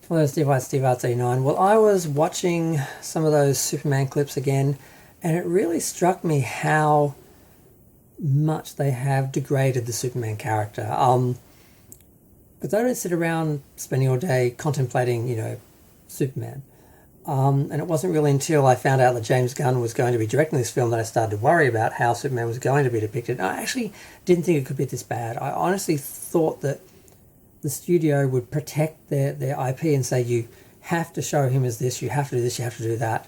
Hello, Steve Arts 89. Well, I was watching some of those Superman clips again, and it really struck me how much they have degraded the Superman character. Because I don't sit around spending all day contemplating, Superman. And it wasn't really until I found out that James Gunn was going to be directing this film that I started to worry about how Superman was going to be depicted. I actually didn't think it could be this bad. I honestly thought that the studio would protect their IP and say, you have to show him as this, you have to do this, you have to do that.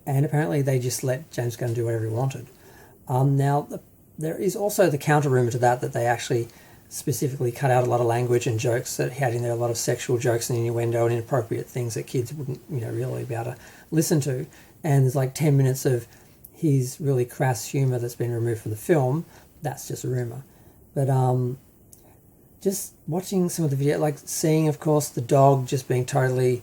And apparently they just let James Gunn do whatever he wanted. There is also the counter rumor to that they actually specifically cut out a lot of language and jokes that he had in there, a lot of sexual jokes and innuendo and inappropriate things that kids wouldn't, really be able to listen to. And there's like 10 minutes of his really crass humour that's been removed from the film. That's just a rumor. But just watching some of the video, like seeing, of course, the dog just being totally...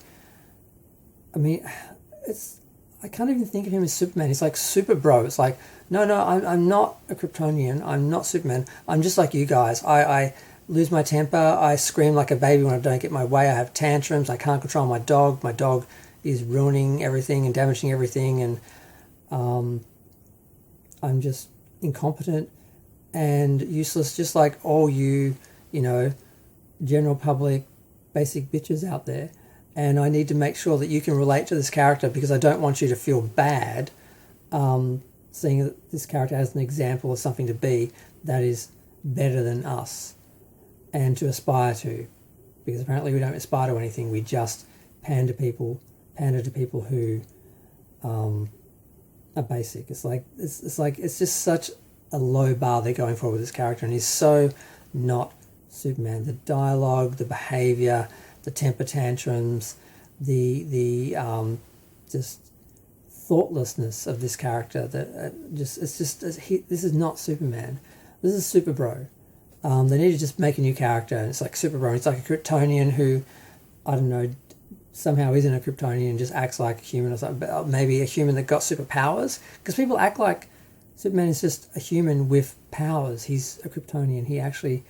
I can't even think of him as Superman. He's like SuperBro. It's like, no, I'm not a Kryptonian. I'm not Superman. I'm just like you guys. I lose my temper. I scream like a baby when I don't get my way. I have tantrums. I can't control my dog. My dog is ruining everything and damaging everything. And I'm just incompetent and useless, just like all you, general public basic bitches out there. And I need to make sure that you can relate to this character because I don't want you to feel bad seeing that this character as an example of something to be that is better than us and to aspire to. Because apparently we don't aspire to anything. We just pander to people who are basic. It's just such a low bar they're going for with this character, and he's so not Superman. The dialogue, the behaviour, the temper tantrums, the just thoughtlessness of this character this is not Superman. This is SuperBro. They need to just make a new character, and it's like SuperBro. It's like a Kryptonian who, I don't know, somehow isn't a Kryptonian and just acts like a human or something. But maybe a human that got superpowers, because people act like Superman is just a human with powers. He's a Kryptonian. He actually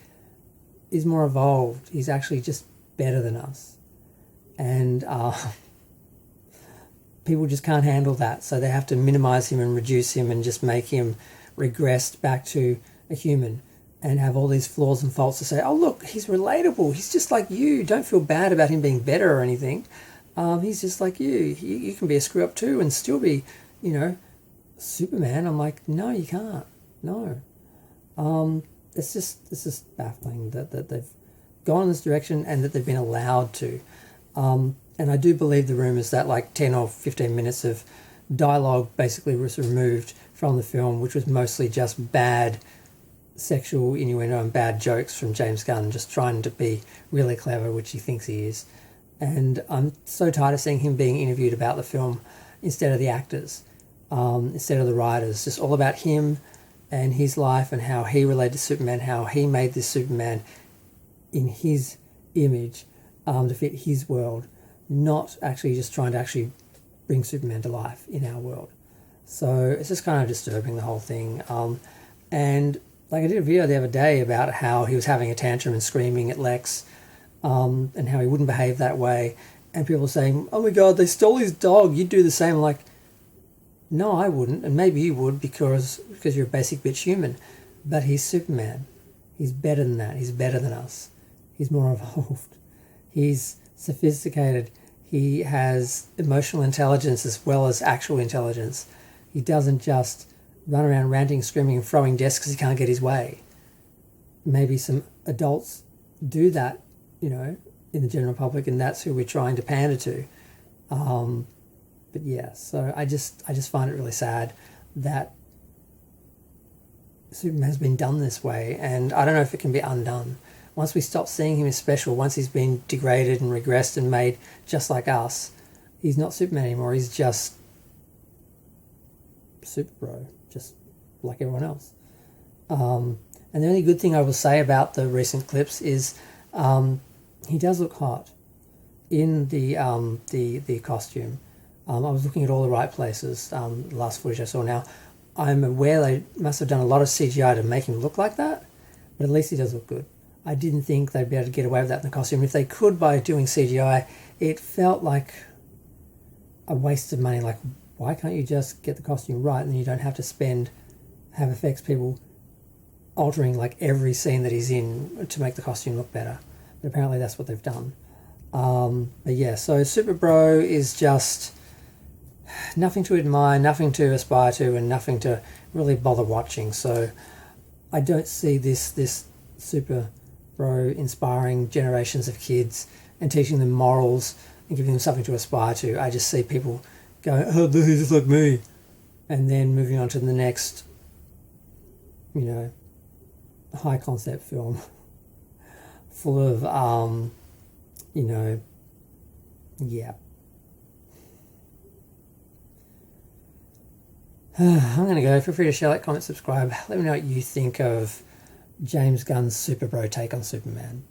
is more evolved. He's actually just better than us. And people just can't handle that. So they have to minimize him and reduce him and just make him regressed back to a human and have all these flaws and faults to say, oh, look, he's relatable. He's just like you. Don't feel bad about him being better or anything. He's just like you. You can be a screw up too and still be, Superman. I'm like, no, you can't. No. It's just baffling that they've gone in this direction and that they've been allowed to. And I do believe the rumours that like 10 or 15 minutes of dialogue basically was removed from the film, which was mostly just bad sexual innuendo and bad jokes from James Gunn, just trying to be really clever, which he thinks he is. And I'm so tired of seeing him being interviewed about the film instead of the actors, instead of the writers. Just all about him and his life and how he related to Superman, how he made this Superman in his image to fit his world, not actually just trying to actually bring Superman to life in our world. So it's just kind of disturbing, the whole thing. And like I did a video the other day about how he was having a tantrum and screaming at Lex and how he wouldn't behave that way. And people were saying, oh my God, they stole his dog. You'd do the same. Like, no, I wouldn't. And maybe you would because you're a basic bitch human. But he's Superman. He's better than that. He's better than us. He's more evolved. He's sophisticated. He has emotional intelligence as well as actual intelligence. He doesn't just run around ranting, screaming, and throwing desks because he can't get his way. Maybe some adults do that, in the general public, and that's who we're trying to pander to. But yeah, so I just find it really sad that Superman has been done this way, and I don't know if it can be undone. Once we stop seeing him as special, once he's been degraded and regressed and made just like us, he's not Superman anymore. He's just SuperBro, just like everyone else. And the only good thing I will say about the recent clips is he does look hot in the costume. I was looking at all the right places, the last footage I saw now. I'm aware they must have done a lot of CGI to make him look like that, but at least he does look good. I didn't think they'd be able to get away with that in the costume. If they could by doing CGI, it felt like a waste of money. Like, why can't you just get the costume right, and then you don't have to have effects people altering like every scene that he's in to make the costume look better? But apparently that's what they've done. But yeah, so SuperBro is just nothing to admire, nothing to aspire to, and nothing to really bother watching. So I don't see this SuperBro inspiring generations of kids and teaching them morals and giving them something to aspire to. I just see people going, oh, he's just like me, and then moving on to the next, high concept film full of, yeah. I'm going to go. Feel free to share, like, comment, subscribe. Let me know what you think of James Gunn's SuperBro take on Superman.